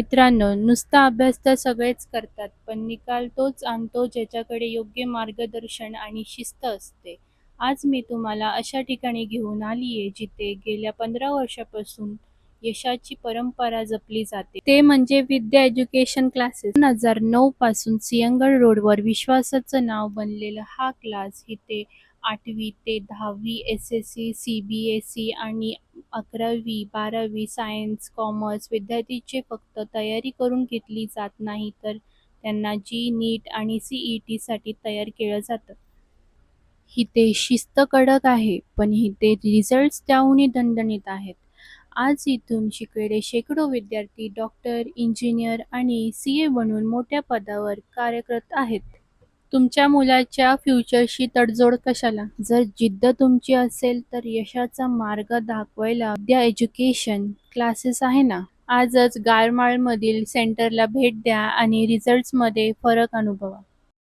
मित्रांनो, नुसता अभ्यास तर सगळेच करतात, पण निकाल तोच आणतो ज्याच्याकडे योग्य मार्गदर्शन आणि शिस्त असते. आज मी तुम्हाला अशा ठिकाणी घेऊन आलीये जिथे गेल्या 15 वर्षापासून यशाची परंपरा जपली जाते. ते म्हणजे विद्या एज्युकेशन क्लासेस. 2009 पासून सिंहगड रोडवर विश्वासाचं नाव बनलेला हा क्लास इथे 8वी ते 10वी एस-एस-सी, सी-बी-एस-ई आणि 11वी, 12वी सायन्स, कॉमर्स विद्यार्थीचे फक्त तयारी करून घेतली जात नाही, तर त्यांना नीट आणि सी-ई-टीसाठी तयार केलं जातं. इथे शिस्त कडक आहे, पण इथे रिझल्ट्स त्याहूनही दणदणीत आहेत. आज इथून शिकलेले शेकडो विद्यार्थी डॉक्टर, इंजिनियर आणि सी-ए बनून मोठ्या पदावर कार्यरत आहेत. तुमच्या मुलाच्या फ्युचरशी तडजोड कशाला? जर जिद्द तुमची असेल तर यशाचा मार्ग दाखवायला विद्या एज्युकेशन क्लासेस आहे ना. आजच गारमाळमधील सेंटरला भेट द्या आणि रिझल्ट्समध्ये फरक अनुभवा.